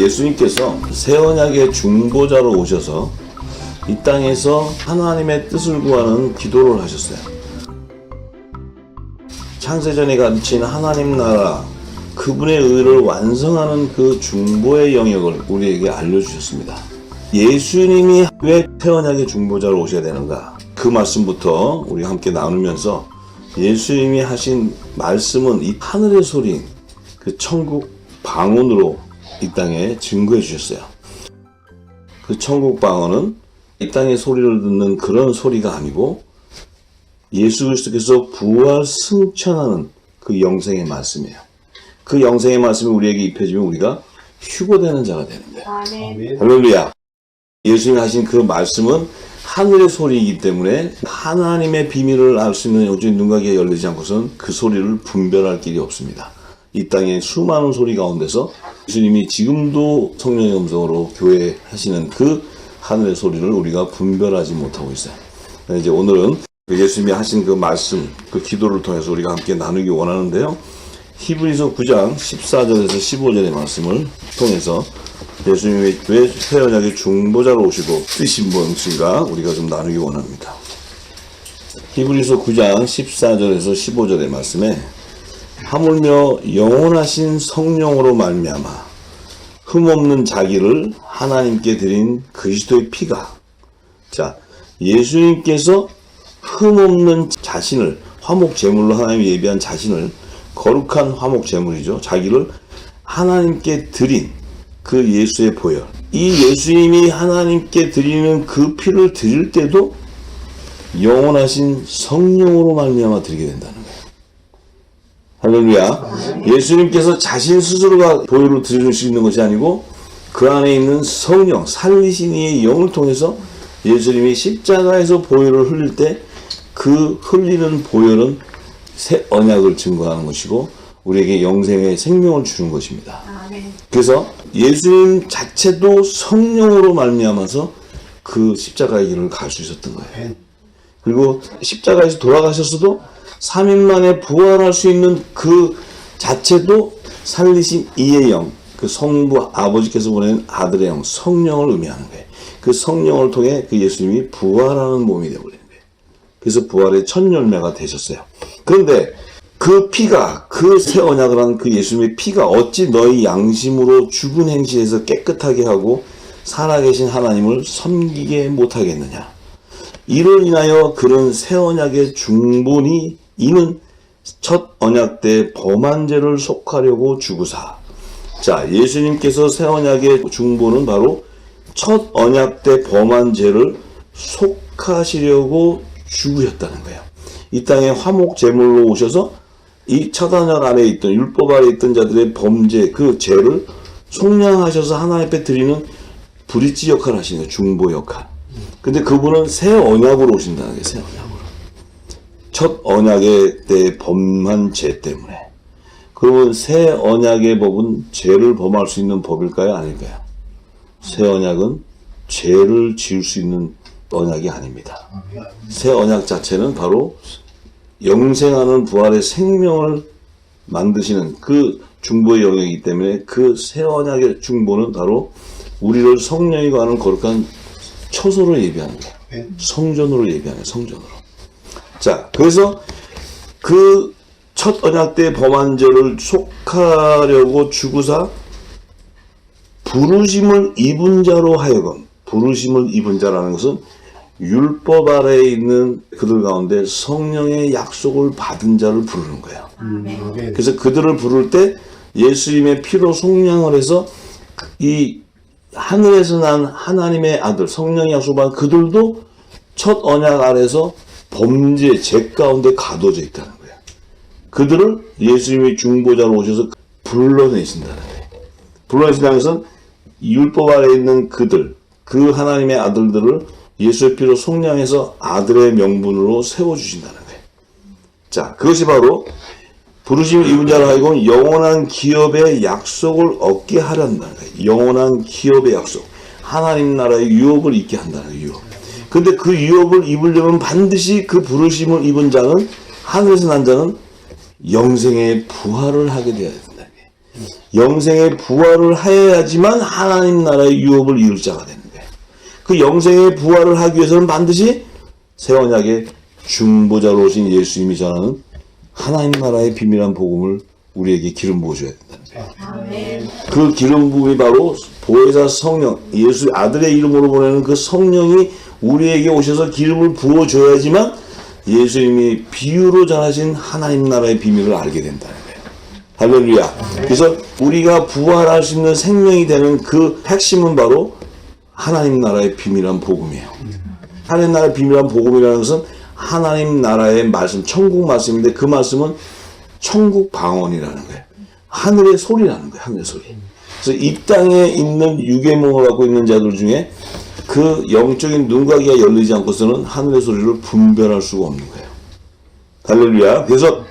예수님께서 새 언약의 중보자로 오셔서 이 땅에서 하나님의 뜻을 구하는 기도를 하셨어요. 창세전에 가르친 하나님 나라, 그분의 의를 완성하는 그 중보의 영역을 우리에게 알려주셨습니다. 예수님이 왜 새 언약의 중보자로 오셔야 되는가? 그 말씀부터 우리 함께 나누면서 예수님이 하신 말씀은 이 하늘의 소리인 그 천국 방언으로 이 땅에 증거해 주셨어요. 그 천국 방언은 이 땅의 소리를 듣는 그런 소리가 아니고 예수 그리스도께서 부활 승천하는 그 영생의 말씀이에요. 그 영생의 말씀이 우리에게 입혀지면 우리가 휴거되는 자가 되는 거예요. 아멘. 할렐루야. 예수님이 하신 그 말씀은 하늘의 소리이기 때문에 하나님의 비밀을 알 수 있는 영적인 눈과 귀가 열리지 않고서는 그 소리를 분별할 길이 없습니다. 이 땅의 수많은 소리 가운데서 예수님이 지금도 성령의 음성으로 교회하시는 그 하늘의 소리를 우리가 분별하지 못하고 있어요. 이제 오늘은 예수님이 하신 그 말씀, 그 기도를 통해서 우리가 함께 나누기 원하는데요. 히브리서 9장 14절에서 15절의 말씀을 통해서 예수님이 왜 새 언약의 중보자로 오시고 뜨신 분인가 우리가 좀 나누기 원합니다. 히브리서 9장 14절에서 15절의 말씀에 하물며 영원하신 성령으로 말미암아 흠없는 자기를 하나님께 드린 그리스도의 피가, 자, 예수님께서 흠없는 자신을 화목 제물로 하나님이 예비한 자신을, 거룩한 화목 제물이죠, 자기를 하나님께 드린 그 예수의 보혈, 이 예수님이 하나님께 드리는 그 피를 드릴 때도 영원하신 성령으로 말미암아 드리게 된다는 거예요. 할렐루야. 예수님께서 자신 스스로가 보혈을 드릴 수 있는 것이 아니고 그 안에 있는 성령, 살리신 이의 영을 통해서 예수님이 십자가에서 보혈을 흘릴 때 그 흘리는 보혈은 새 언약을 증거하는 것이고 우리에게 영생의 생명을 주는 것입니다. 그래서 예수님 자체도 성령으로 말미암아서 그 십자가의 길을 갈 수 있었던 거예요. 그리고 십자가에서 돌아가셨어도 3일 만에 부활할 수 있는 그 자체도 살리신 이의 영, 그 성부 아버지께서 보낸 아들의 영, 성령을 의미하는 거예요. 그 성령을 통해 그 예수님이 부활하는 몸이 되어버리는 거예요. 그래서 부활의 첫 열매가 되셨어요. 그런데 그 피가, 그 새 언약을 한 그 예수님의 피가 어찌 너희 양심으로 죽은 행실에서 깨끗하게 하고 살아계신 하나님을 섬기게 못하겠느냐. 이를 인하여 그런 새 언약의 중본이 이는 첫 언약 때 범한 죄를 속하려고 죽으사. 자, 예수님께서 새 언약의 중본은 바로 첫 언약 때 범한 죄를 속하시려고 죽으셨다는 거예요. 이 땅에 화목 제물로 오셔서 이 첫 언약 안에 있던, 율법 아래 있던 자들의 범죄, 그 죄를 속량하셔서 하나님 앞에 드리는 브릿지 역할을 하시는 거예요. 중보 역할. 근데 그분은 새 언약으로 오신다는 게 새 언약으로. 첫 언약의 때 범한 죄 때문에. 그러면 새 언약의 법은 죄를 범할 수 있는 법일까요? 아닐까요? 새 언약은 죄를 지을 수 있는 언약이 아닙니다. 새 언약 자체는 바로 영생하는 부활의 생명을 만드시는 그 중보의 영역이기 때문에 그 새 언약의 중보는 바로 우리를 성령이 거하는 거룩한 처소로 예비하는 거예요. 성전으로 예비하는 거예요. 성전으로. 자, 그래서 그 첫 언약 때 범한 죄를 속하려고 죽으사 부르심을 입은 자로 하여금, 부르심을 입은 자라는 것은 율법 아래에 있는 그들 가운데 성령의 약속을 받은 자를 부르는 거예요. 그래서 그들을 부를 때 예수님의 피로 속량을 해서 이 하늘에서 난 하나님의 아들, 성령의 약속받은 그들도 첫 언약 아래서 범죄, 죄 가운데 가둬져 있다는 거예요. 그들을 예수님이 중보자로 오셔서 불러내신다는 거예요. 불러내신다는 것은 율법 아래에 있는 그들, 그 하나님의 아들들을 예수의 피로 속량해서 아들의 명분으로 세워주신다는 거예요. 자, 그것이 바로 부르심을 입은 자로 하여금 영원한 기업의 약속을 얻게 하려는 거예요. 영원한 기업의 약속. 하나님 나라의 유업을 입게 한다는 거예요. 유업. 근데 그 유업을 입으려면 반드시 그 부르심을 입은 자는, 하늘에서 난 자는 영생의 부활을 하게 되어야 된다는 거예요. 영생의 부활을 하여야지만 하나님 나라의 유업을 이룰 자가 되는 거예요. 그 영생의 부활을 하기 위해서는 반드시 새 언약의 중보자로 오신 예수님이 전하는 하나님 나라의 비밀한 복음을 우리에게 기름 부어줘야 된다는 거예요. 아멘. 그 기름 부음이 바로 보혜사 성령, 예수 아들의 이름으로 보내는 그 성령이 우리에게 오셔서 기름을 부어줘야지만 예수님이 비유로 전하신 하나님 나라의 비밀을 알게 된다는 거예요. 할렐루야. 그래서 우리가 부활할 수 있는 생명이 되는 그 핵심은 바로 하나님 나라의 비밀한 복음이에요. 하나님 나라의 비밀한 복음이라는 것은 하나님 나라의 말씀, 천국 말씀인데 그 말씀은 천국 방언이라는 거예요. 하늘의 소리라는 거예요. 하늘의 소리. 그래서 이 땅에 있는 유괴몽을 갖고 있는 자들 중에 그 영적인 눈가기가 열리지 않고서는 하늘의 소리를 분별할 수가 없는 거예요. 할렐루야. 그래서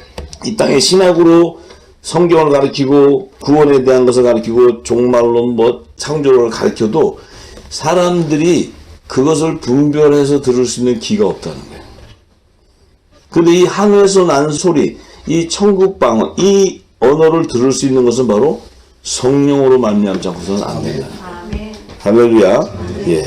이 땅에 신학으로 성경을 가르치고 구원에 대한 것을 가르치고 종말론 뭐 창조론을 가르쳐도 사람들이 그것을 분별해서 들을 수 있는 귀가 없다는 거예요. 그런데 이 하늘에서 나는 소리, 이 천국 방언, 이 언어를 들을 수 있는 것은 바로 성령으로 말미암지 않고서는 안 된다는 거예요. 할렐루야. 예.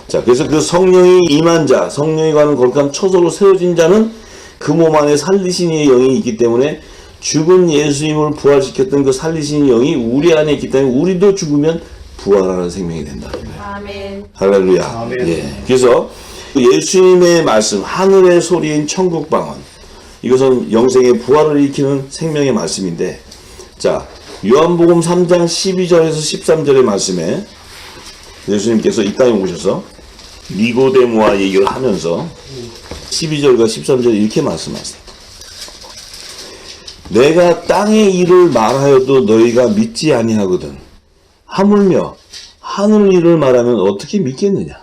자, 그래서 그 성령이 임한 자, 성령이 가는 거룩한 처소로 세워진 자는 그 몸 안에 살리신 이의 영이 있기 때문에 죽은 예수님을 부활시켰던 그 살리신 영이 우리 안에 있기 때문에 우리도 죽으면 부활하는 생명이 된다는 거예요. 아멘. 할렐루야. 아멘. 예. 그래서 예수님의 말씀, 하늘의 소리인 천국 방언, 이것은 영생의 부활을 일으키는 생명의 말씀인데, 자, 요한복음 3장 12절에서 13절의 말씀에 예수님께서 이 땅에 오셔서 니고데모와 얘기를 하면서 12절과 13절 이렇게 말씀하세요. 내가 땅의 일을 말하여도 너희가 믿지 아니하거든. 하물며 하늘 일을 말하면 어떻게 믿겠느냐?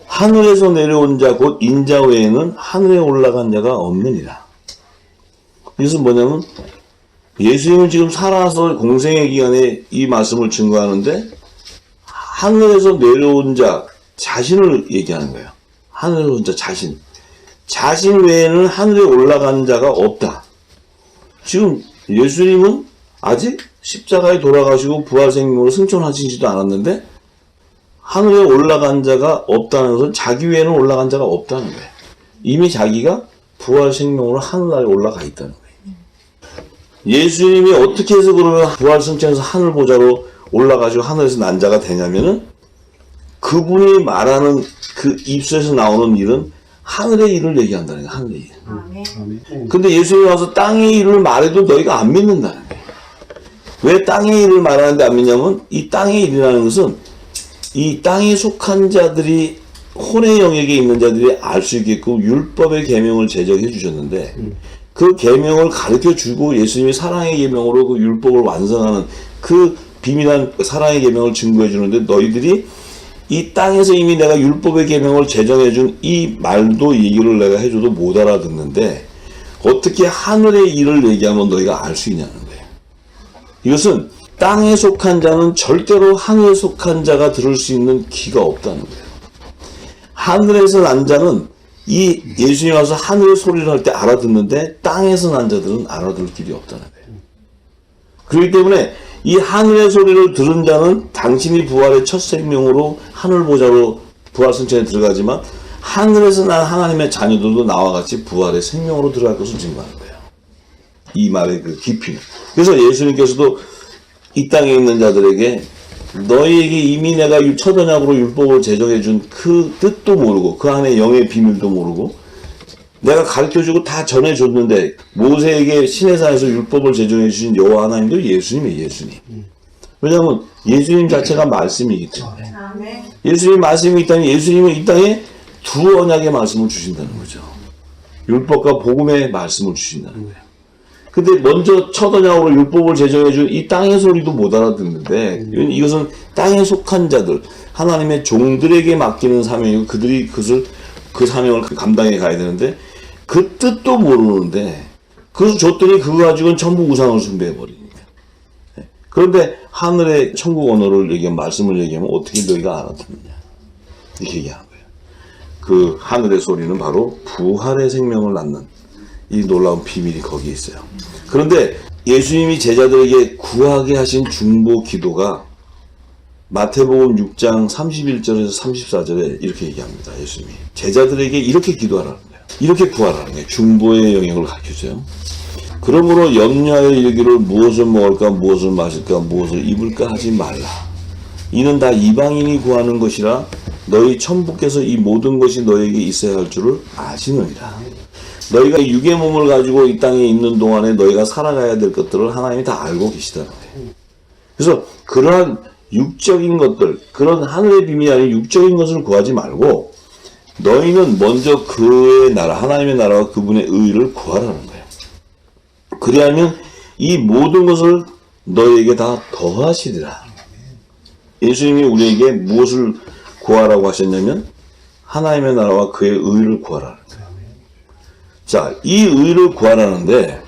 하늘에서 내려온 자 곧 인자 외에는 하늘에 올라간 자가 없느니라. 이것은 뭐냐면 예수님은 지금 살아서 공생의 기간에 이 말씀을 증거하는데 하늘에서 내려온 자 자신을 얘기하는 거예요. 하늘에서 온 자 자신 외에는 하늘에 올라간 자가 없다. 지금 예수님은 아직 십자가에 돌아가시고 부활생명으로 승천하시지도 않았는데 하늘에 올라간 자가 없다는 것은 자기 외에는 올라간 자가 없다는 거예요. 이미 자기가 부활생명으로 하늘나라에 올라가 있다는 거예요. 예수님이 어떻게 해서 그러면 부활승천해서 하늘보좌로 올라가지고 하늘에서 난 자가 되냐면은 그분이 말하는 그 입술에서 나오는 일은 하늘의 일을 얘기한다는 거예요. 하늘의 일. 아멘. 근데 예수님이 와서 땅의 일을 말해도 너희가 안 믿는다는 거예요. 왜 땅의 일을 말하는데 안 믿냐면 이 땅의 일이라는 것은 이 땅에 속한 자들이 혼의 영역에 있는 자들이 알 수 있게끔 율법의 계명을 제정해 주셨는데 그 계명을 가르쳐 주고 예수님이 사랑의 계명으로 그 율법을 완성하는 그 비밀한 사랑의 계명을 증거해 주는데 너희들이 이 땅에서 이미 내가 율법의 계명을 제정해 준 이 말도 얘기를 내가 해줘도 못 알아듣는데 어떻게 하늘의 일을 얘기하면 너희가 알 수 있냐는 거예요. 이것은 땅에 속한 자는 절대로 하늘에 속한 자가 들을 수 있는 귀가 없다는 거예요. 하늘에서 난 자는 이 예수님이 와서 하늘의 소리를 할 때 알아듣는데 땅에서 난 자들은 알아들을 길이 없다는 거예요. 그렇기 때문에 이 하늘의 소리를 들은 자는 당신이 부활의 첫 생명으로 하늘보좌로 부활승천에 들어가지만 하늘에서 난 하나님의 자녀들도 나와 같이 부활의 생명으로 들어갈 것을 증거하는 거예요. 이 말의 그 깊이는. 그래서 예수님께서도 이 땅에 있는 자들에게 너희에게 이미 내가 첫 언약으로 율법을 제정해 준 그 뜻도 모르고 그 안에 영의 비밀도 모르고 내가 가르쳐주고 다 전해줬는데 모세에게 시내산에서 율법을 제정해 주신 여호와 하나님도 예수님이에요. 예수님. 왜냐하면 예수님 자체가 말씀이기 때문에. 아멘. 예수님이 말씀이 있다니 예수님은 이 땅에 두 언약의 말씀을 주신다는 거죠. 율법과 복음의 말씀을 주신다는 거예요. 근데 먼저 첫 언약으로 율법을 제정해 준 이 땅의 소리도 못 알아듣는데 이것은 땅에 속한 자들 하나님의 종들에게 맡기는 사명이고 그들이 그 사명을 감당해 가야 되는데 그 뜻도 모르는데 그래서 줬더니 그거 가지고는 전부 우상을 숭배해 버리니까. 그런데 하늘의 천국 언어를 얘기하면 말씀을 얘기하면 어떻게 너희가 알아듣느냐 이렇게 얘기하는 거예요. 그 하늘의 소리는 바로 부활의 생명을 낳는 이 놀라운 비밀이 거기에 있어요. 그런데 예수님이 제자들에게 구하게 하신 중보 기도가 마태복음 6장 31절에서 34절에 이렇게 얘기합니다. 예수님이 제자들에게 이렇게 기도하라는 거예요. 이렇게 구하라는 거예요. 중보의 영역을 가르쳐줘요. 그러므로 염려하여 이르기를 무엇을 먹을까 무엇을 마실까 무엇을 입을까 하지 말라. 이는 다 이방인이 구하는 것이라 너희 천부께서 이 모든 것이 너에게 있어야 할 줄을 아시느니라. 너희가 육의 몸을 가지고 이 땅에 있는 동안에 너희가 살아가야 될 것들을 하나님이 다 알고 계시다는 거예요. 그래서 그러한 육적인 것들, 그런 하늘의 비밀이 아닌 육적인 것을 구하지 말고 너희는 먼저 그의 나라, 하나님의 나라와 그분의 의를 구하라는 거예요. 그리하면 이 모든 것을 너희에게 다 더하시리라. 예수님이 우리에게 무엇을 구하라고 하셨냐면 하나님의 나라와 그의 의를 구하라는 거예요. 자, 이 의를 구하라는데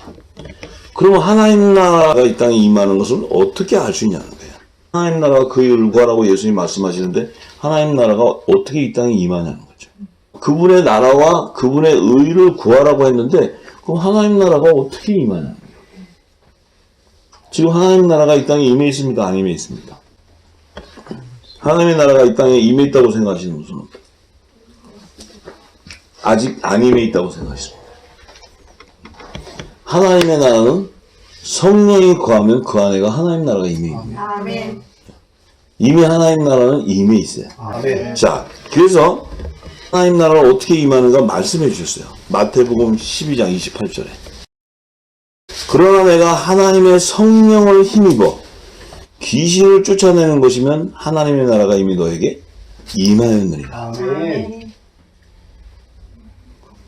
그러면 하나님 나라가 이 땅에 임하는 것을 어떻게 알 수 있냐는 거예요. 하나님 나라와 그의 의를 구하라고 예수님이 말씀하시는데 하나님 나라가 어떻게 이 땅에 임하냐는 거죠. 그분의 나라와 그분의 의를 구하라고 했는데 그럼 하나님 나라가 어떻게 임하냐는 거예요. 지금 하나님 나라가 이 땅에 임해 있습니까? 안 임해 있습니까? 하나님의 나라가 이 땅에 임해 있다고 생각하시는 분은 아직 안 임해 있다고 생각하십니다. 하나님의 나라는 성령이 거하면 그 안에가 하나님 나라가 임해 있습니다. 아멘. 이미 하나님 나라는 임해 있어요. 아멘. 자, 그래서 하나님 나라가 어떻게 임하는가 말씀해 주셨어요. 마태복음 12장 28절에. 그러나 내가 하나님의 성령을 힘입어 귀신을 쫓아내는 것이면 하나님의 나라가 이미 너에게 임하였느니라. 아멘.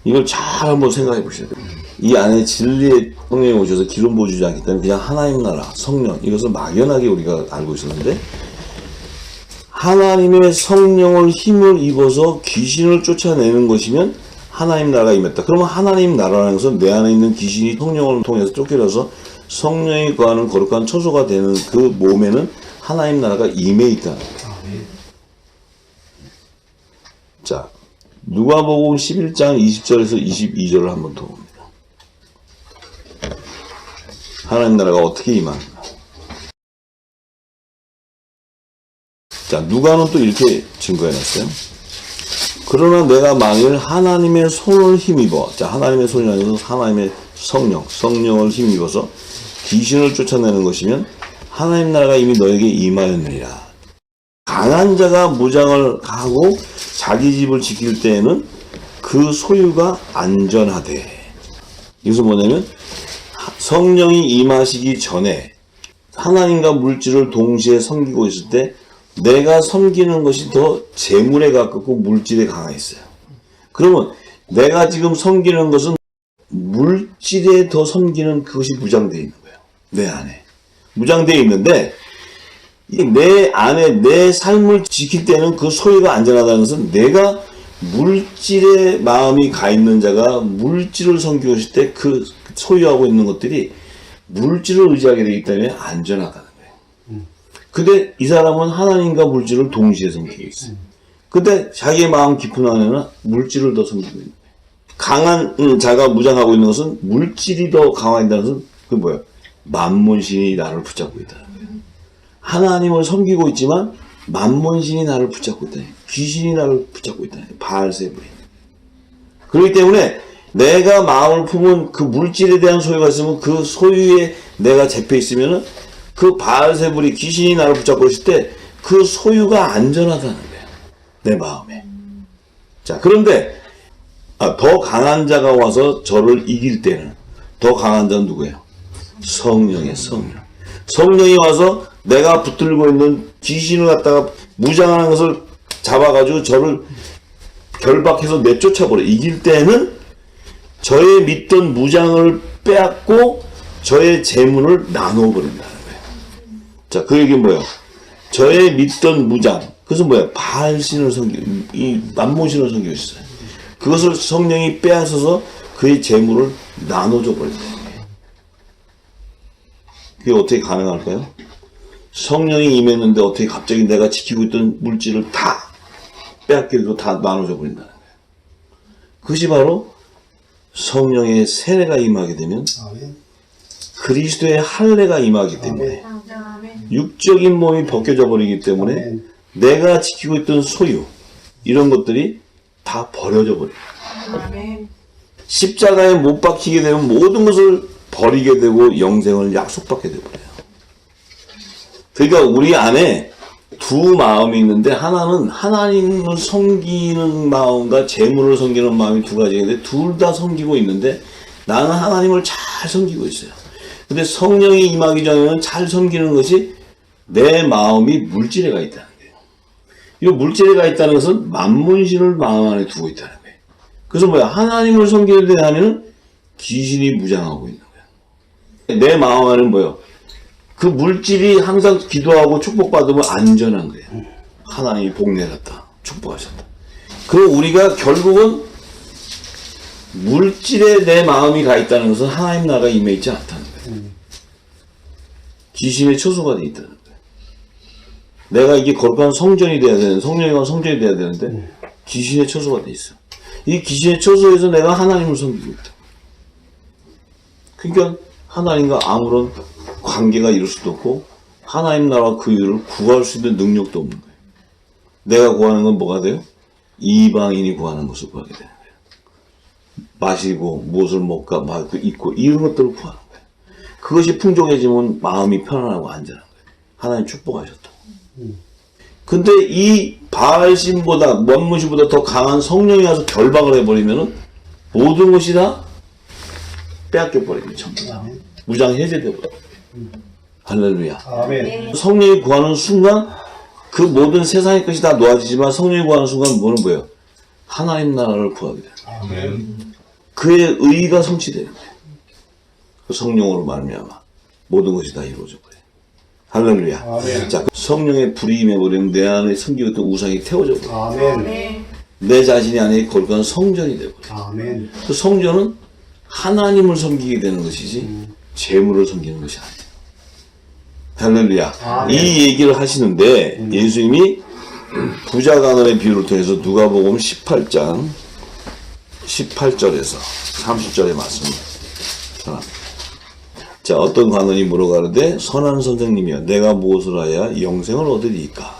이걸 잘 한번 생각해 보셔야 돼요. 이 안에 진리의 성령이 오셔서 기름 부어주지 않기 때문에 그냥 하나님 나라, 성령, 이것을 막연하게 우리가 알고 있었는데 하나님의 성령을 힘을 입어서 귀신을 쫓아내는 것이면 하나님 나라가 임했다. 그러면 하나님 나라라는 것은 내 안에 있는 귀신이 성령을 통해서 쫓겨나서 성령이 거하는 거룩한 처소가 되는 그 몸에는 하나님 나라가 임해 있다는 거예요. 자, 누가복음 11장 20절에서 22절을 한번 더 봅니다. 하나님 나라가 어떻게 임하는가. 자, 누가는 또 이렇게 증거해놨어요. 그러나 내가 만일 하나님의 손을 힘입어, 자, 하나님의 손이 아니라 하나님의 성령을 힘입어서 귀신을 쫓아내는 것이면 하나님 나라가 이미 너에게 임하였느니라. 강한 자가 무장을 하고 자기 집을 지킬 때에는 그 소유가 안전하되. 이것은 뭐냐면 성령이 임하시기 전에 하나님과 물질을 동시에 섬기고 있을 때 내가 섬기는 것이 더 재물에 가깝고 물질에 강했어요. 그러면 내가 지금 섬기는 것은 물질에 더 섬기는 그것이 무장되어 있는 거예요. 내 안에. 무장되어 있는데 내 안에 내 삶을 지킬 때는 그 소유가 안전하다는 것은 내가 물질에 마음이 가 있는 자가 물질을 섬기고 있을 때 그 소유하고 있는 것들이 물질을 의지하게 되기 때문에 안전하다는 거예요. 근데 이 사람은 하나님과 물질을 동시에 섬기고 있어요. 근데 자기의 마음 깊은 안에는 물질을 더 섬기고 있는 거예요. 강한 자가 무장하고 있는 것은 물질이 더 강화된다는 것은 그게 뭐예요? 만몬신이 나를 붙잡고 있다는 거예요. 하나님을 섬기고 있지만 만몬신이 나를 붙잡고 있다. 귀신이 나를 붙잡고 있다. 바알세불이. 그렇기 때문에 내가 마음을 품은 그 물질에 대한 소유가 있으면 그 소유에 내가 잡혀 있으면은 그 바알세불이 귀신이 나를 붙잡고 있을 때 그 소유가 안전하다는 거예요. 내 마음에. 자, 그런데 더 강한 자가 와서 저를 이길 때는 더 강한 자는 누구예요? 성령이에요. 성령이 와서 내가 붙들고 있는 귀신을 갖다가 무장하는 것을 잡아가지고 저를 결박해서 내쫓아버려. 이길 때는 저의 믿던 무장을 빼앗고 저의 재물을 나눠버린다는 거예요. 자, 그 얘기는 뭐예요? 저의 믿던 무장. 그것은 뭐예요? 바알신을 이 만몬신을 섬기고 있어요. 그것을 성령이 빼앗아서 그의 재물을 나눠줘 버린다는 거예요. 그게 어떻게 가능할까요? 성령이 임했는데 어떻게 갑자기 내가 지키고 있던 물질을 다 빼앗기고 다 나눠줘 버린다는 거예요. 그것이 바로 성령의 세례가 임하게 되면 그리스도의 할례가 임하기 때문에 아멘. 육적인 몸이 벗겨져 버리기 때문에 아멘. 내가 지키고 있던 소유 이런 것들이 다 버려져 버려요. 아멘. 십자가에 못 박히게 되면 모든 것을 버리게 되고 영생을 약속받게 되버려요. 그러니까 우리 안에 두 마음이 있는데 하나는 하나님을 섬기는 마음과 재물을 섬기는 마음이 두 가지가 있는데 둘 다 섬기고 있는데 나는 하나님을 잘 섬기고 있어요. 근데 성령이 임하기 전에는 잘 섬기는 것이 내 마음이 물질에가 있다는 거예요. 이 물질에가 있다는 것은 만문신을 마음 안에 두고 있다는 거예요. 그래서 뭐야? 하나님을 섬기는 데 하면은 귀신이 무장하고 있는 거예요. 내 마음 안에는 뭐예요? 그 물질이 항상 기도하고 축복받으면 안전한 거예요. 하나님이 복 내렸다. 축복하셨다. 그럼 우리가 결국은 물질에 내 마음이 가 있다는 것은 하나님 나라가 임해 있지 않다는 거예요. 귀신의 처소가 돼 있다는 거예요. 내가 이게 거룩한 성전이 돼야 되는, 성령의 성전이 돼야 되는데 귀신의 처소가 돼 있어. 이 귀신의 처소에서 내가 하나님을 섬기고 있다. 그러니까 하나님과 아무런 관계가 이룰 수도 없고 하나님 나라와 그 일을 구할 수 있는 능력도 없는 거예요. 내가 구하는 건 뭐가 돼요? 이방인이 구하는 것을 구하게 되는 거예요. 마시고 무엇을 먹고 입고 이런 것들을 구하는 거예요. 그것이 풍족해지면 마음이 편안하고 안전한 거예요. 하나님 축복하셨다. 근데 이 바알신보다 원문신보다 더 강한 성령이 와서 결박을 해버리면은 모든 것이 다 빼앗겨 버리는 전부 다 무장 해제돼 버려. 할렐루야. 아멘. 성령이 구하는 순간 그 모든 세상의 것이 다 놓아지지만 성령이 구하는 순간 뭐는 뭐예요? 하나님 나라를 구하게 돼요. 아멘. 그의 의가 성취되는 거예요. 그 성령으로 말미암아 모든 것이 다 이루어져 버려요. 할렐루야. 아멘. 자, 성령의 불이 임해버리면 내 안에 섬기고 있던 우상이 태워져 버려요. 아멘. 내 자신이 안에 거룩한 성전이 되버려요. 아멘. 그 성전은 하나님을 섬기게 되는 것이지 재물을 섬기는 것이 아니에요. 할렐루야. 아멘. 이 얘기를 하시는데 예수님이 부자 가난의 비유를 통해서 누가복음 18장 18절에서 30절의 말씀입니다. 자, 어떤 관원이 물어가는데 선한 선생님이여 내가 무엇을 하여야 영생을 얻으리이까?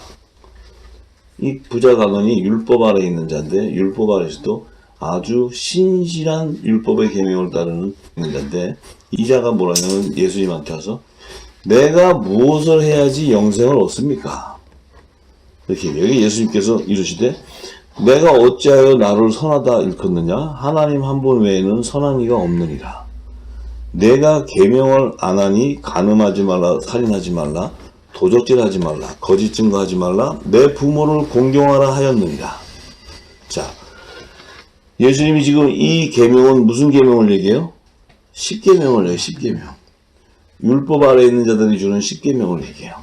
이 부자 관원이 율법 아래 있는 자인데 율법 아래서도 아주 신실한 율법의 계명을 따르는 자인데 이 자가 뭐라냐면 예수님한테 와서 내가 무엇을 해야지 영생을 얻습니까? 이렇게 여기 예수님께서 이르시되 내가 어찌하여 나를 선하다 일컫느냐? 하나님 한 분 외에는 선한 이가 없느니라. 내가 계명을 안 하니 간음하지 말라, 살인하지 말라, 도적질하지 말라, 거짓 증거하지 말라, 내 부모를 공경하라 하였느니라. 자, 예수님이 지금 이 계명은 무슨 계명을 얘기해요? 십계명을 얘기해요. 십계명. 율법 아래 있는 자들이 주는 십계명을 얘기해요.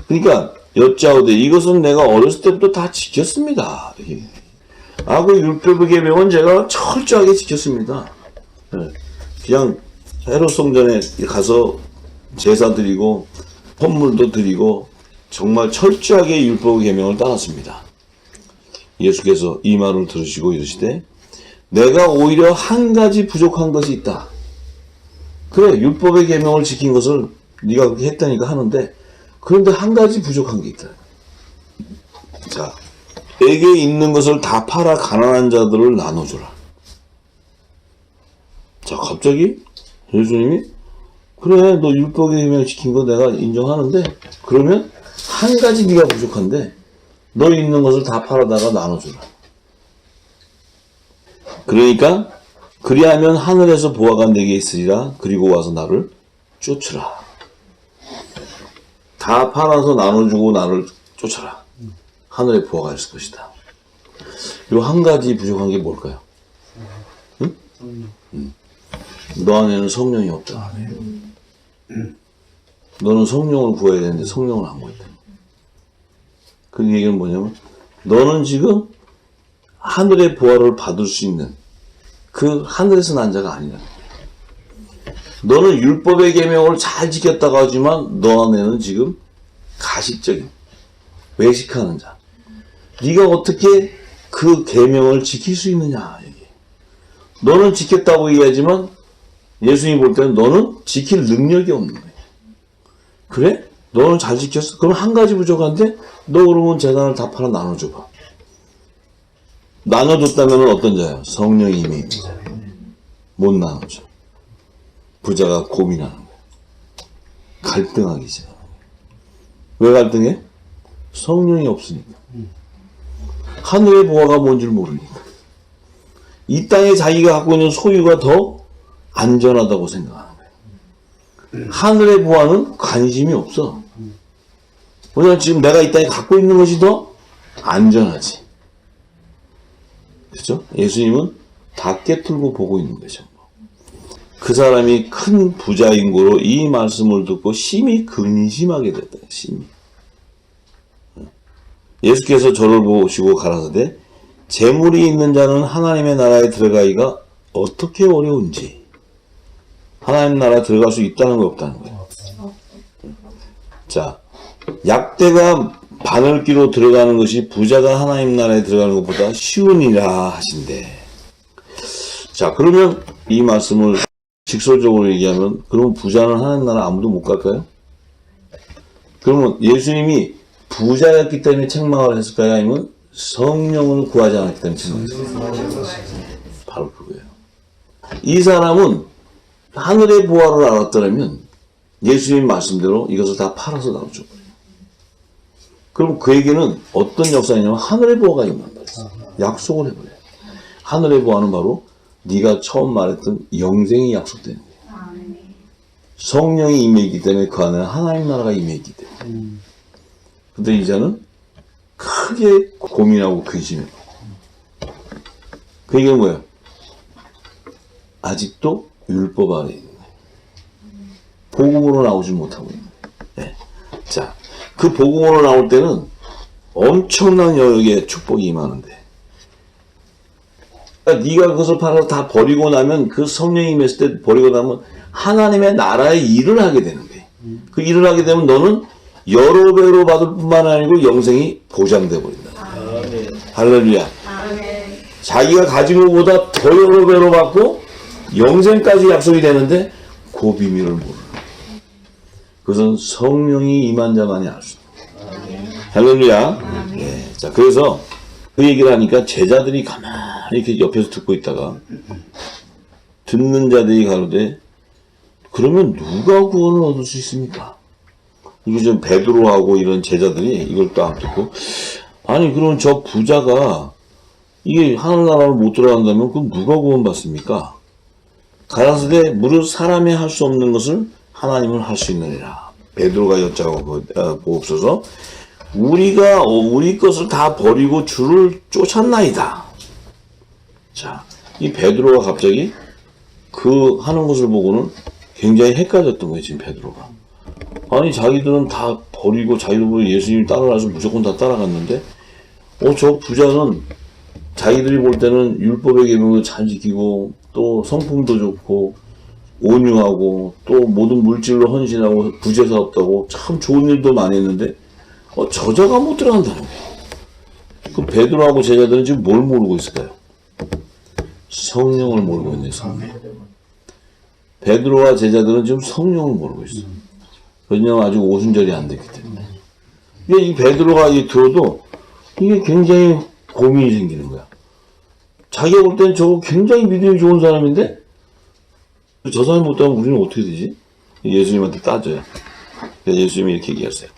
그러니까 여짜오되 이것은 내가 어렸을 때부터 다 지켰습니다. 그 율법의 계명은 제가 철저하게 지켰습니다. 그냥 헤롯 성전에 가서 제사 드리고 헌물도 드리고 정말 철저하게 율법의 계명을 따랐습니다. 예수께서 이 말을 들으시고 이르시되 내가 오히려 한 가지 부족한 것이 있다. 그래, 율법의 계명을 지킨 것을 네가 그렇게 했다니까 하는데 그런데 한 가지 부족한 게 있다. 자, 내게 있는 것을 다 팔아 가난한 자들을 나눠주라. 자, 갑자기 예수님이 그래, 너 율법의 계명을 지킨 거 내가 인정하는데 그러면 한 가지 네가 부족한데 너 있는 것을 다 팔아다가 나눠주라. 그러니까 그리하면 하늘에서 보화가 내게 있으리라. 그리고 와서 나를 쫓으라. 다 팔아서 나눠주고 나를 쫓아라. 하늘에 보화가 있을 것이다. 요 한 가지 부족한 게 뭘까요? 응? 너 안에는 성령이 없다. 너는 성령을 구해야 되는데 성령을 안 구했다. 그 얘기는 뭐냐면 너는 지금 하늘의 보화를 받을 수 있는 그 하늘에서 난 자가 아니라 너는 율법의 계명을 잘 지켰다고 하지만 너 안에는 지금 가식적인 외식하는 자. 네가 어떻게 그 계명을 지킬 수 있느냐. 얘기. 너는 지켰다고 얘기하지만 예수님이 볼 때는 너는 지킬 능력이 없는 거야. 그래? 너는 잘 지켰어? 그럼 한 가지 부족한데 너 그러면 재산을 다 팔아 나눠줘봐. 나눠줬다면 어떤 자야? 성령이 임해. 못 나눠줘. 부자가 고민하는 거야. 갈등하기 시작하는 거야. 왜 갈등해? 성령이 없으니까. 하늘의 보화가 뭔지를 모르니까. 이 땅에 자기가 갖고 있는 소유가 더 안전하다고 생각하는 거예요. 하늘의 보화는 관심이 없어. 왜냐면 지금 내가 이 땅에 갖고 있는 것이 더 안전하지. 그죠? 예수님은 다 깨뚫고 보고 있는 거죠. 그 사람이 큰 부자인 거로 이 말씀을 듣고 심히 근심하게 됐다. 심히. 예수께서 저를 보시고 가라사대 재물이 있는 자는 하나님의 나라에 들어가기가 어떻게 어려운지. 하나님 나라에 들어갈 수 있다는 거 없다는 거예요. 자, 약대가 바늘기로 들어가는 것이 부자가 하나님 나라에 들어가는 것보다 쉬우니라 하신대. 자, 그러면 이 말씀을 직설적으로 얘기하면 그럼 부자는 하나님 나라 아무도 못 갈까요? 그러면 예수님이 부자였기 때문에 책망을 했을까요? 아니면 성령을 구하지 않았기 때문에 책망을 했을까요? 바로 그거예요. 이 사람은 하늘의 보화를 알았더라면 예수님 말씀대로 이것을 다 팔아서 나눠줘 버려요. 그럼 그에게는 어떤 역사냐면 하늘의 보화가 임한다. 약속을 해버려요. 하늘의 보화는 바로 네가 처음 말했던 영생이 약속되는 거예요. 성령이 임해있기 때문에 그 안에 하나님 나라가 임해있기 때문에. 근데 이자는 크게 고민하고 근심해요. 그 얘기는 뭐예요? 아직도 율법 아래 있는 거예요. 복음으로 나오지 못하고 있는 거예요. 네. 자, 그 복음으로 나올 때는 엄청난 여력의 축복이 임하는데, 그러니까 네가 그것을 팔아서 다 버리고 나면 그 성령이 임했을 때 버리고 나면 하나님의 나라의 일을 하게 되는 거예요. 그 일을 하게 되면 너는 여러 배로 받을 뿐만 아니고 영생이 보장돼 버린다. 아멘. 할렐루야. 아멘. 자기가 가진 것보다 더 여러 배로 받고 영생까지 약속이 되는데 그 비밀을 모르는 거예요. 그것은 성령이 임한 자만이 알 수 있는 거예요. 할렐루야. 네. 자, 그래서 그 얘기를 하니까 제자들이 가만히 이렇게 옆에서 듣고 있다가 듣는 자들이 가로되 그러면 누가 구원을 얻을 수 있습니까? 이게 좀 베드로하고 이런 제자들이 이걸 딱 듣고 아니 그럼 저 부자가 이게 하늘나라를 못 들어간다면 그럼 누가 구원받습니까? 가라사대 무릇 사람이 할 수 없는 것을 하나님은 할 수 있느니라. 베드로가 여짜고 보옵소서. 우리가 우리 것을 다 버리고 주를 쫓았나이다. 자, 이 베드로가 갑자기 그 하는 것을 보고는 굉장히 헷갈렸던 거예요. 지금 베드로가. 아니 자기들은 다 버리고 자기들 예수님 따라가서 무조건 다 따라갔는데 저 부자는 자기들이 볼 때는 율법의 계명을 잘 지키고 또 성품도 좋고 온유하고 또 모든 물질로 헌신하고 부재사없다고 참 좋은 일도 많이 했는데 저자가 못 들어간다는 거예요. 그 베드로하고 제자들은 지금 뭘 모르고 있을까요? 성령을 모르고 있네요. 성령. 베드로와 제자들은 지금 성령을 모르고 있어요. 왜냐하면 아직 오순절이 안 됐기 때문에. 이 베드로가 들어도 이게 굉장히 고민이 생기는 거야. 자기가 볼 때는 저거 굉장히 믿음이 좋은 사람인데 저 사람이 못하면 우리는 어떻게 되지? 예수님한테 따져요. 그래서 예수님이 이렇게 얘기하세요.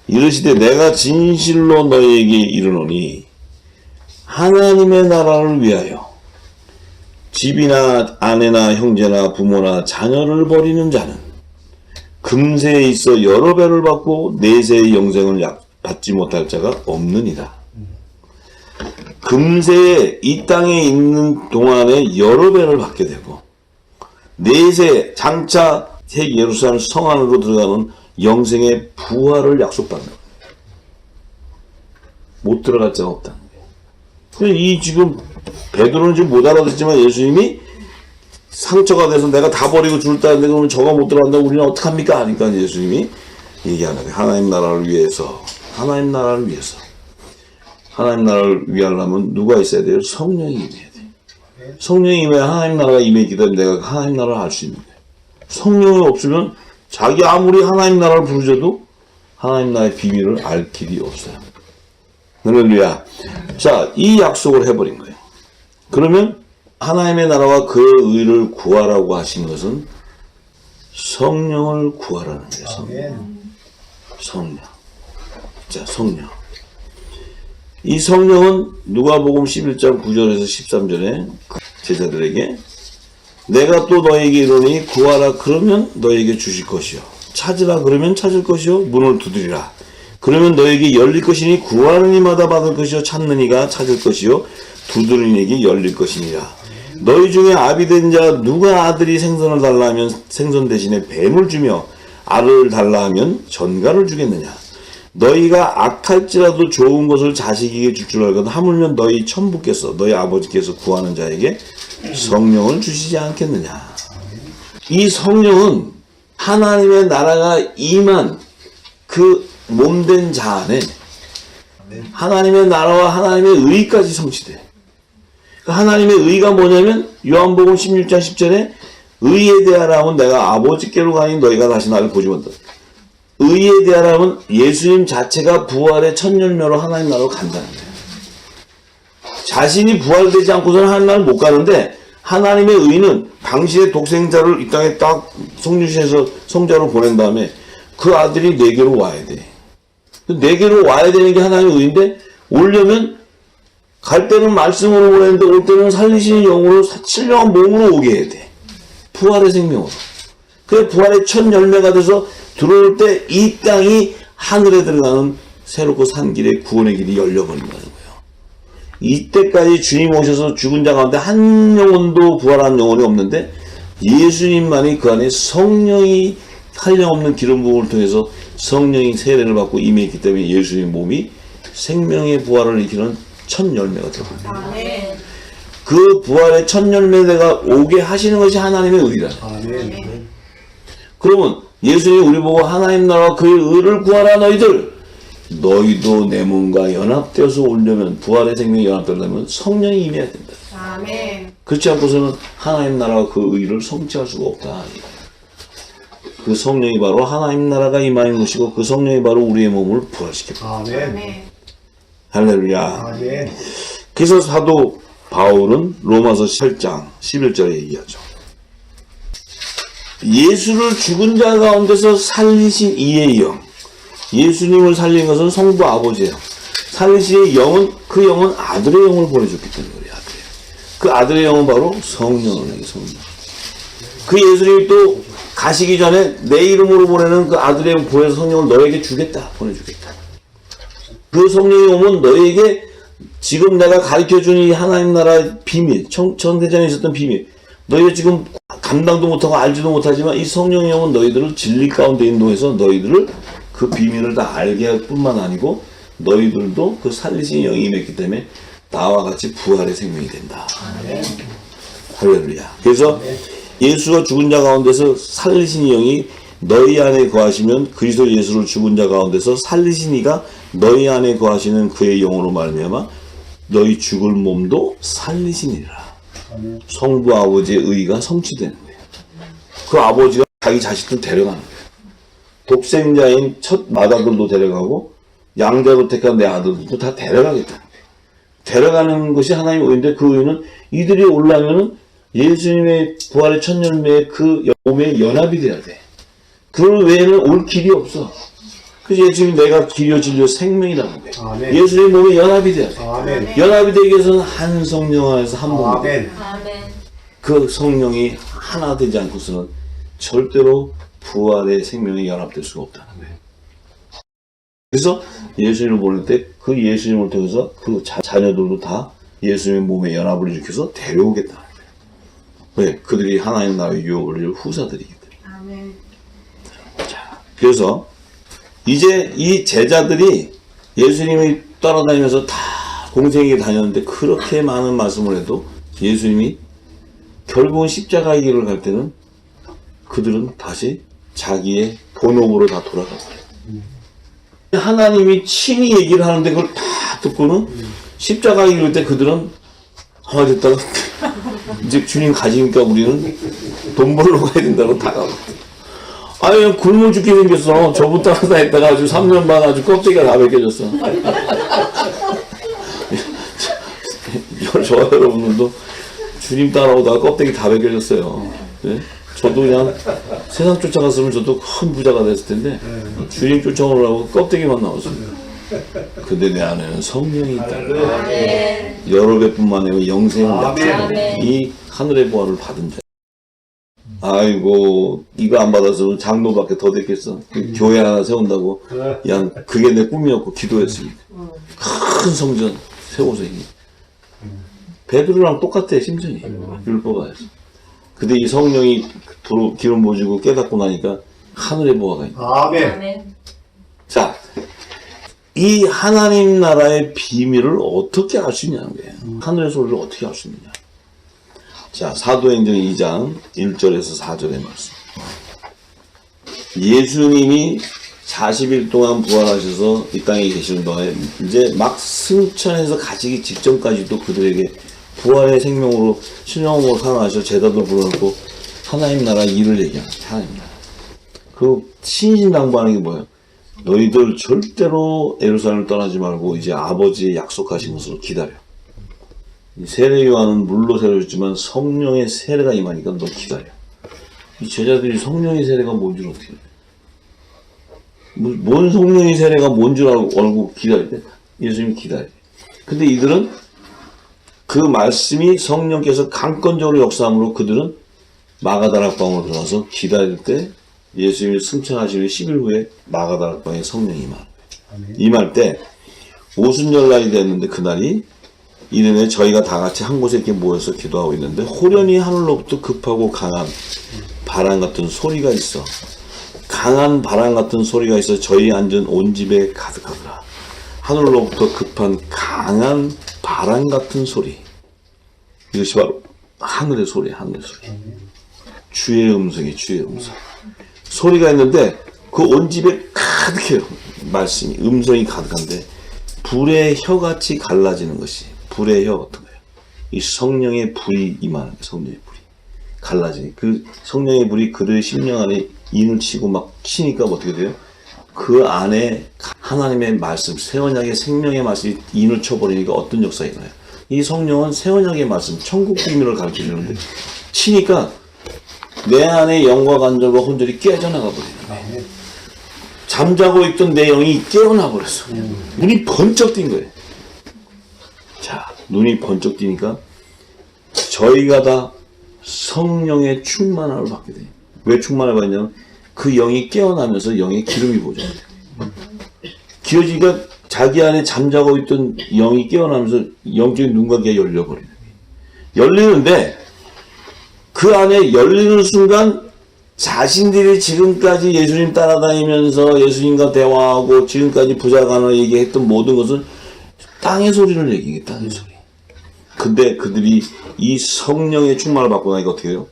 이르시되 내가 진실로 너희에게 이르노니 하나님의 나라를 위하여 집이나 아내나 형제나 부모나 자녀를 버리는 자는 금세에 있어 여러 배를 받고 내세의 영생을 받지 못할 자가 없느니라. 금세에 이 땅에 있는 동안에 여러 배를 받게 되고 내세 장차 새 예루살렘 성 안으로 들어가는 영생의 부활을 약속받는 거예요. 못 들어갈 자가 없다는 거예요. 이 지금 베드로는 지금 못 알아듣지만 예수님이 상처가 돼서 내가 다 버리고 죽을 따는데 그러면 저가 못 들어간다고 우리는 어떡합니까? 하니까 예수님이 얘기하는 거예요. 하나님 나라를 위해서 하나님 나라를 위해서 하나님 나라를 위하려면 누가 있어야 돼요? 성령이 임해야 돼요. 성령이 임해야 하나님 나라가 임했기 때문에 내가 하나님 나라를 알 수 있는 거예요. 성령이 없으면 자기 아무리 하나님 나라를 부르셔도 하나님 나라의 비밀을 알 길이 없어요. 할렐루야. 자, 이 약속을 해버린 거예요. 그러면 하나님의 나라와 그의 의를 구하라고 하신 것은 성령을 구하라는 거예요. 성령. 자, 성령. 이 성령은 누가복음 11장 9절에서 13절에 제자들에게 내가 또 너에게 이르노니 구하라 그러면 너에게 주실 것이요 찾으라 그러면 찾을 것이요 문을 두드리라 그러면 너에게 열릴 것이니 구하는 이마다 받을 것이요 찾는 이가 찾을 것이요 두드리는 이에게 열릴 것이니라. 너희 중에 아비된 자 누가 아들이 생선을 달라 하면 생선 대신에 뱀을 주며 알을 달라 하면 전갈을 주겠느냐. 너희가 악할지라도 좋은 것을 자식에게 줄 줄 알거든 하물며 너희 천부께서 너희 아버지께서 구하는 자에게 성령을 주시지 않겠느냐. 이 성령은 하나님의 나라가 임한 그 몸된 자 안에 하나님의 나라와 하나님의 의까지 성취돼. 하나님의 의가 뭐냐면 요한복음 16장 10절에 의에 대하라 하면 내가 아버지께로 가니 너희가 다시 나를 보지 못한다. 의에 대하라면 예수님 자체가 부활의 첫 열매로 하나님 나라로 간다는 거예요. 자신이 부활되지 않고서는 하나님 나라를 못 가는데 하나님의 의는 당시의 독생자를 이 땅에 딱 성육신해서 성자로 보낸 다음에 그 아들이 내게로 와야 돼. 내게로 와야 되는 게 하나님의 의인데 오려면 갈 때는 말씀으로 보내는데 올 때는 살리시는 영으로 신령한 몸으로 오게 해야 돼. 부활의 생명으로. 그래 부활의 첫 열매가 돼서 들어올 때 이 땅이 하늘에 들어가는 새롭고 산 길에 구원의 길이 열려버린다는 거예요. 이때까지 주님 오셔서 죽은 자 가운데 한 영혼도 부활한 영혼이 없는데 예수님만이 그 안에 성령이 한량없는 기름 부음을 통해서 성령이 세례를 받고 임했기 때문에 예수님 몸이 생명의 부활을 일으키는 첫 열매가 되거든요. 그 부활의 첫 열매가 오게 하시는 것이 하나님의 의라는 거예요. 그러면 예수님이 우리 보고 하나님 나라와 그의 의를 구하라 너희도 내 몸과 연합되어서 오려면 부활의 생명이 연합되려면 성령이 임해야 된다. 아멘. 그렇지 않고서는 하나님 나라와 그 의를 성취할 수가 없다. 그 성령이 바로 하나님 나라가 임하는 것이고 그 성령이 바로 우리의 몸을 부활시킵니다. 아멘. 할렐루야. 아멘. 그래서 사도 바울은 로마서 8장 11절에 얘기하죠. 예수를 죽은 자 가운데서 살리신 이의 영. 예수님을 살린 것은 성부 아버지예요. 살리신 영은 그 영은 아들의 영을 보내줬기 때문에 우리 아들이에요. 그 아들의 영은 바로 성령이에요. 성령. 그 예수님이 또 가시기 전에 내 이름으로 보내는 그 아들의 영 보내서 성령을 너에게 주겠다. 보내주겠다. 그 성령이 오면 너에게 지금 내가 가르쳐준 이 하나님 나라의 비밀, 천대전에 있었던 비밀, 너희가 지금 감당도 못하고 알지도 못하지만 이 성령의 영은 너희들을 진리 가운데 인도해서 너희들을 그 비밀을 다 알게 할 뿐만 아니고 너희들도 그 살리신 영이 임했기 때문에 나와 같이 부활의 생명이 된다. 할렐루야. 그래서 예수가 죽은 자 가운데서 살리신 영이 너희 안에 거하시면 그리스도 예수를 죽은 자 가운데서 살리신 이가 너희 안에 거하시는 그의 영으로 말미암아 너희 죽을 몸도 살리시니라. 성부 아버지의 의가 성취되는 거예요. 그 아버지가 자기 자식들 데려가는 거예요. 독생자인 첫 맏아들도 데려가고 양자로 택한 내 아들도 다 데려가겠다는 거예요. 데려가는 것이 하나님의 의인데 그 의는 이들이 올라가면은 예수님의 부활의 첫 열매의 그 몸에 연합이 돼야 돼. 그 외에는 올 길이 없어. 그래서 예수님이 내가 길이요 진리요 생명이라는 거예요. 아멘. 예수님 몸에 연합이 돼야 돼. 아멘. 연합이 되기 위해서는 한 성령 안에서 한 몸이 돼. 아멘. 그 성령이 하나 되지 않고서는 절대로 부활의 생명이 연합될 수가 없다는 거예요. 그래서 예수님을 보낼 때 그 예수님을 통해서 그 자녀들도 다 예수님의 몸에 연합을 일으켜서 데려오겠다는 거예요. 왜? 그들이 하나님 나라의 유업을 이룰 후사들이기 때문에. 아멘. 자, 그래서 이제 이 제자들이 예수님이 따라다니면서 다 공생에게 다녔는데 그렇게 많은 말씀을 해도 예수님이 결국은 십자가의 길을 갈 때는 그들은 다시 자기의 본업으로 다 돌아가고 하나님이 친히 얘기를 하는데 그걸 다 듣고는 십자가의 길을 때 그들은 가만히 있다가 이제 주님 가지니까 우리는 돈 벌러 가야 된다고 다가가. 아니, 그냥 굶어 죽게 생겼어. 저분 따라다녔다가 아주 3년 반 아주 껍데기가 다 벗겨졌어. 저 여러분들도 주님 따라오다가 껍데기 다 벗겨졌어요. 네? 저도 그냥 세상 쫓아갔으면 저도 큰 부자가 됐을 텐데 주님 쫓아오려고 껍데기만 나왔어요. 근데 내 안에는 성령이 있다. 여러 배뿐만 아니라 영생을 약속하는 이 하늘의 보화를 받은 자. 아이고, 이거 안 받아서 장로밖에 더 됐겠어. 교회 하나 세운다고. 그냥 그게 내 꿈이었고 기도했습니다. 큰 성전 세워서 이게. 베드로랑 똑같아, 심정이. 율법 안에서. 근데 이 성령이 기름 부어주고 깨닫고 나니까 하늘의 보화가 있다. 아멘. 자, 이 하나님 나라의 비밀을 어떻게 알 수 있냐는 거예요. 하늘의 소리를 어떻게 알 수 있느냐. 자, 사도행전 2장 1절에서 4절의 말씀. 예수님이 40일 동안 부활하셔서 이 땅에 계시는 동안에 이제 막 승천해서 가시기 직전까지도 그들에게 부활의 생명으로 신령으로 살아나셔 제자도 불러놓고 하나님 나라 일을 얘기합니다. 하나님 나라. 그 신신당부하는 게 뭐예요? 너희들 절대로 예루살렘을 떠나지 말고 이제 아버지의 약속하신 것으로 기다려. 세례 요한은 물로 세례줬지만 성령의 세례가 임하니까 너 기다려. 이 제자들이 성령의 세례가 뭔지 어떻게 알아요? 뭔 성령의 세례가 뭔 줄 알고 기다릴 때 예수님이 기다려. 근데 이들은 그 말씀이 성령께서 강권적으로 역사함으로 그들은 마가다락방으로 들어가서 기다릴 때 예수님이 승천하시는 10일 후에 마가다락방에 성령이 임하는 거예요. 임할 때 오순절날이 됐는데 그날이 이름에 저희가 다 같이 한 곳에 이렇게 모여서 기도하고 있는데 호련히 하늘로부터 급하고 강한 바람 같은 소리가 있어. 강한 바람 같은 소리가 있어 저희 앉은 온 집에 가득하더라. 하늘로부터 급한 강한 바람 같은 소리. 이것이 바로 하늘의 소리, 하늘의 소리. 주의 음성이 주의 음성. 소리가 있는데 그 온 집에 가득해요. 말씀이, 음성이 가득한데 불의 혀같이 갈라지는 것이. 불의 혀 어떤 거예요? 이 성령의 불이 임하는 거예요. 성령의 불이. 갈라지니. 그 성령의 불이 그들의 심령 안에 인을 치고 막 치니까 어떻게 돼요? 그 안에 하나님의 말씀, 새 언약의 생명의 말씀이 인을 쳐버리니까 어떤 역사가 일어나요? 이 성령은 새 언약의 말씀, 천국 비밀을 가르쳐 주는데 치니까 내 안에 영과 간절과 혼절이 깨져나가 버리는 거예요. 잠자고 있던 내 영이 깨어나 버렸어. 눈이 번쩍 띈 거예요. 자, 눈이 번쩍 뜨니까 저희가 다 성령의 충만함을 받게 돼요. 왜 충만함을 받냐면 그 영이 깨어나면서 영의 기름이 보여줘요. 기어지가 자기 안에 잠자고 있던 영이 깨어나면서 영적인 눈과 귀가 열려버리는 거예요. 열리는데 그 안에 열리는 순간 자신들이 지금까지 예수님 따라다니면서 예수님과 대화하고 지금까지 부자간을 얘기했던 모든 것은 땅의 소리를 얘기해, 땅의 소리. 근데 그들이 이 성령의 충만을 받고 나니까 어떻게 해요?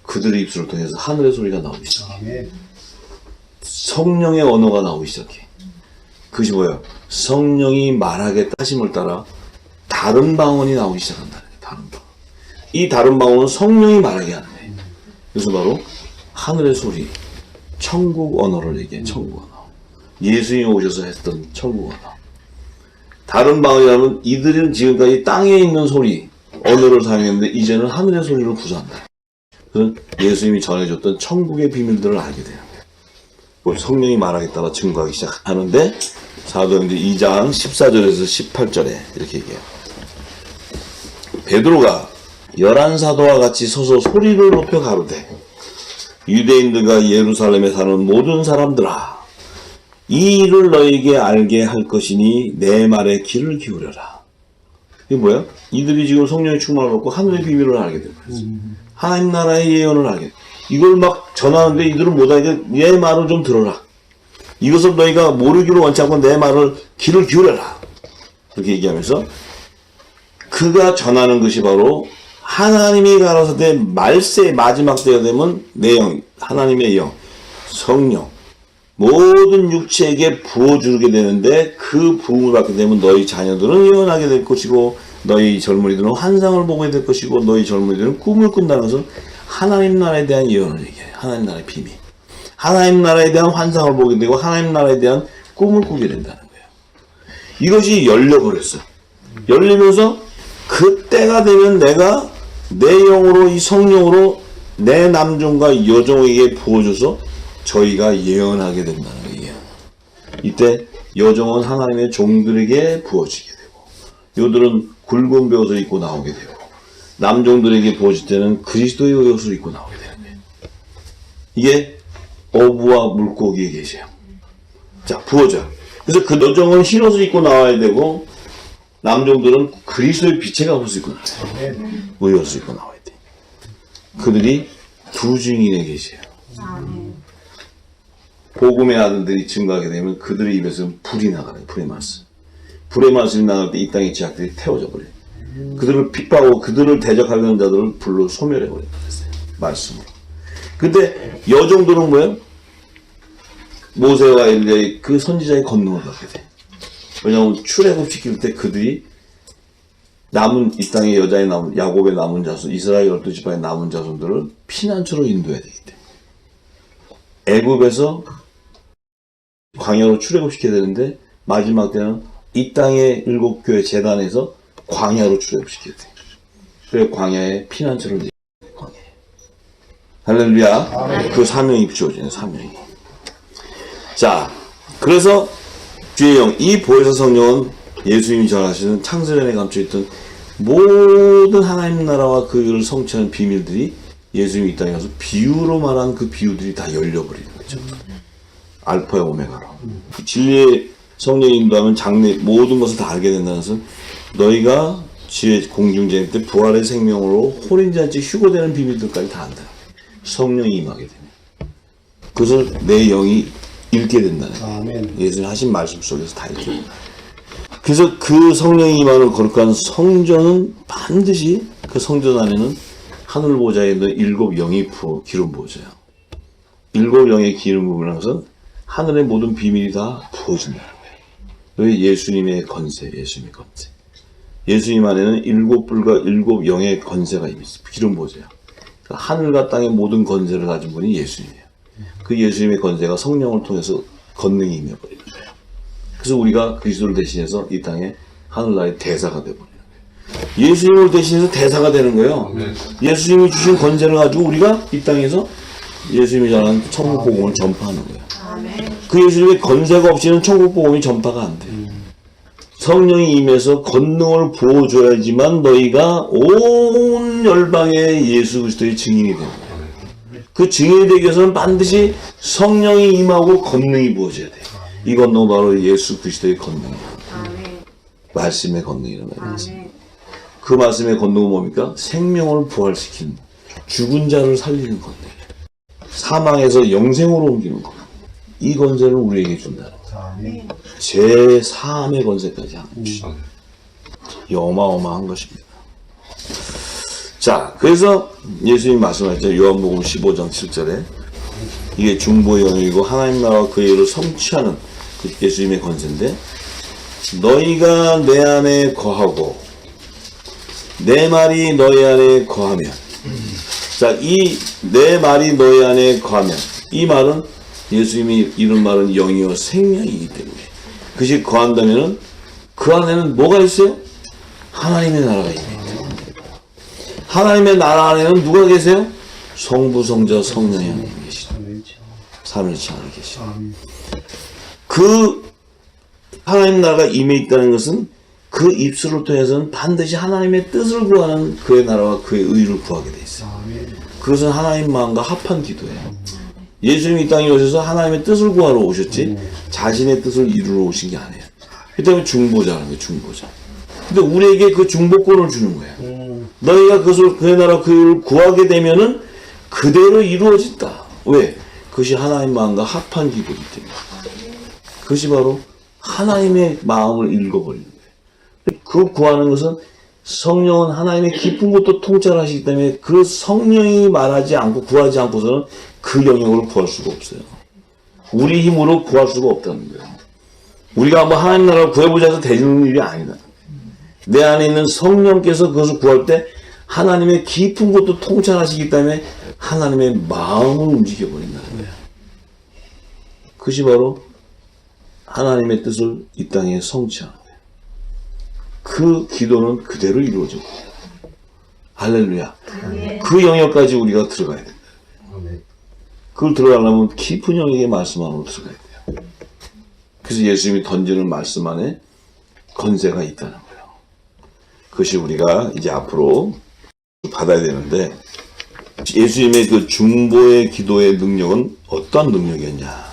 그들의 입술을 통해서 하늘의 소리가 나오기 시작해. 성령의 언어가 나오기 시작해. 그것이 뭐예요? 성령이 말하겠다 하심을 따라 다른 방언이 나오기 시작한다는 거예요. 다른 방언. 이 다른 방언은 성령이 말하게 하는 거예요. 그래서 바로 하늘의 소리, 천국 언어를 얘기해. 천국 언어. 예수님이 오셔서 했던 천국 언어. 다른 방언이라면 이들은 지금까지 땅에 있는 소리, 언어를 사용했는데 이제는 하늘의 소리를 구사한다. 그래서 예수님이 전해줬던 천국의 비밀들을 알게 돼요. 성령이 말하겠다고 증거하기 시작하는데 사도행전 2장 14절에서 18절에 이렇게 얘기해요. 베드로가 11사도와 같이 서서 소리를 높여 가로되 유대인들과 예루살렘에 사는 모든 사람들아 이 일을 너에게 알게 할 것이니 내 말에 귀를 기울여라. 이게 뭐야? 이들이 지금 성령의 충만을 받고 하늘의 비밀을 알게 된 거예요. 하나님 나라의 예언을 알게 돼. 이걸 막 전하는데 이들은 못하니까 내 말을 좀 들어라. 이것을 너희가 모르기로 원치 않고 내 말을 귀를 기울여라. 그렇게 얘기하면서 그가 전하는 것이 바로 하나님이 가라사대 말세 마지막 때가 되면 내 영, 하나님의 영, 성령, 모든 육체에게 부어주게 되는데 그 부음을 받게 되면 너희 자녀들은 예언하게 될 것이고 너희 젊은이들은 환상을 보게 될 것이고 너희 젊은이들은 꿈을 꾼다는 것은 하나님 나라에 대한 예언을 얘기해요. 하나님 나라의 비밀. 하나님 나라에 대한 환상을 보게 되고 하나님 나라에 대한 꿈을 꾸게 된다는 거예요. 이것이 열려버렸어요. 열리면서 그때가 되면 내가 내 영으로 이 성령으로 내 남종과 여종에게 부어줘서 저희가 예언하게 된다는 거예요. 이때 여종은 하나님의 종들에게 부어지게 되고 요들은 굵은 벼옷을 입고 나오게 되고 남종들에게 부어질 때는 그리스도의 옷을 입고 나오게 되는 거예요. 이게 어부와 물고기의 계시예요. 자, 부어져. 그래서 그 여종은 흰 옷을 입고 나와야 되고 남종들은 그리스도의 빛의 갑옷을 입고 나와야 돼요. 의옷을 입고 나와야 돼. 그들이 두 증인의 계시예요. 복음의 아들들이 증거하게 되면 그들의 입에서 불이 나가요. 불의 말씀. 불의 말씀이 나갈 때 이 땅의 지약들이 태워져 버려요. 그들을 핍박하고 그들을 대적하려는 자들을 불로 소멸해버린다 그랬어요. 말씀으로. 근데 여종들은 뭐예요? 모세와 엘리야의 그 선지자의 권능을 받게 돼. 왜냐하면 출애굽시킬 때 그들이 남은 이 땅의 여자의 남은 야곱의 남은 자손, 이스라엘 12지파의 남은 자손들을 피난처로 인도해야 되기 때문에 애굽에서 광야로 출애굽시켜야 되는데 마지막 때는 이 땅의 7교회 재단에서 광야로 출애굽시켜야 돼. 그래 광야에 피난처를 내야 돼. 광야에. 할렐루야. 그 사명이 주어지는 사명이. 자, 그래서 주의 영, 이 보혜사 성령은 예수님이 전하시는 창세전에 감춰있던 모든 하나님 나라와 그를 성취하는 비밀들이 예수님이 이 땅에 가서 비유로 말한 그 비유들이 다 열려버리는 거죠. 알파와 오메가로. 진리의 성령이 인도하면 장래 모든 것을 다 알게 된다는 것은 너희가 지혜 공중쟁이 때 부활의 생명으로 혼인잔치 휴거되는 비밀들까지 다 안다. 성령이 임하게 되면. 그것을 내 영이 읽게 된다는 거예요. 예수님 하신 말씀 속에서 다 읽게 된다. 그래서 그 성령이 임하는 거룩한 성전은 반드시 그 성전 안에는 하늘 보좌에 있는 7 영이 기름 부어져요. 7 영의 기름 부으는 것은 하늘의 모든 비밀이 다 부어진다는 거예요. 여기 예수님의 건세, 예수님의 건세. 예수님 안에는 7불과 7 영의 건세가 있어요. 기름 부어져요. 하늘과 땅의 모든 건세를 가진 분이 예수님이에요. 그 예수님의 건세가 성령을 통해서 권능이 임해버리는 거예요. 그래서 우리가 그리스도를 대신해서 이 땅에 하늘나라의 대사가 되어버리는 거예요. 예수님을 대신해서 대사가 되는 거예요. 예수님이 주신 권세를 가지고 우리가 이 땅에서 예수님이 전한 천국 복음을 전파하는 거예요. 그 예수님의 건세가 없이는 천국 복음이 전파가 안 돼요. 성령이 임해서 권능을 부어줘야지만 너희가 온 열방의 예수 그리스도의 증인이 되는 거예요. 그 증인이 되기 위해서는 반드시 성령이 임하고 권능이 부어져야 돼요. 이 권능은 바로 예수 그리스도의 권능이에요. 말씀의 권능이라는 말이에요. 그 말씀의 권능은 뭡니까? 생명을 부활시키는, 죽은 자를 살리는 권능이에요. 사망에서 영생으로 옮기는 권능. 이 권세를 우리에게 준다는 거예요. 제3의 권세까지 하는 것이죠. 이 어마어마한 것입니다. 자, 그래서 예수님이 말씀하셨죠. 요한복음 15장 7절에 이게 중보의 영이고 하나님 나라와 그의 일을 성취하는 그 예수님의 권세인데 너희가 내 안에 거하고 내 말이 너희 안에 거하면 자, 이 내 말이 너희 안에 거하면 이 말은 예수님이 이런 말은 영이요 생명이기 때문에 그것이 거한다면은 그 안에는 뭐가 있어요? 하나님의 나라가 있네요. 하나님의 나라 안에는 누가 계세요? 성부, 성자, 성령이 하나님 계시죠. 삼위일체 하나님 계시죠. 그 하나님 나라가 임해 있다는 것은 그 입술을 통해서는 반드시 하나님의 뜻을 구하는 그의 나라와 그의 의를 구하게 돼 있어요. 그것은 하나님 마음과 합한 기도예요. 예수님이 이 땅에 오셔서 하나님의 뜻을 구하러 오셨지 자신의 뜻을 이루러 오신 게 아니에요. 그 다음에 중보자라는 거예요. 중보자. 근데 우리에게 그 중보권을 주는 거예요. 너희가 그것을 그의 나라 그를 구하게 되면은 그대로 이루어진다. 왜? 그것이 하나님 마음과 합한 기도이기 때문에. 그것이 바로 하나님의 마음을 읽어버리는 거예요. 그 구하는 것은 성령은 하나님의 깊은 것도 통찰하시기 때문에 그 성령이 말하지 않고 구하지 않고서는 그 영역을 구할 수가 없어요. 우리 힘으로 구할 수가 없다는 거예요. 우리가 뭐 하나님 나라를 구해보자 해서 되는 일이 아니다. 내 안에 있는 성령께서 그것을 구할 때 하나님의 깊은 곳도 통찰하시기 때문에 하나님의 마음을 움직여버린다는 거예요. 그것이 바로 하나님의 뜻을 이 땅에 성취하는 거예요. 그 기도는 그대로 이루어지고 할렐루야. 그 영역까지 우리가 들어가야 된다. 그걸 들어가려면 깊은 영역의 말씀 안으로 들어가야 돼요. 그래서 예수님이 던지는 말씀 안에 건세가 있다는 거예요. 그것이 우리가 이제 앞으로 받아야 되는데 예수님의 그 중보의 기도의 능력은 어떤 능력이었냐.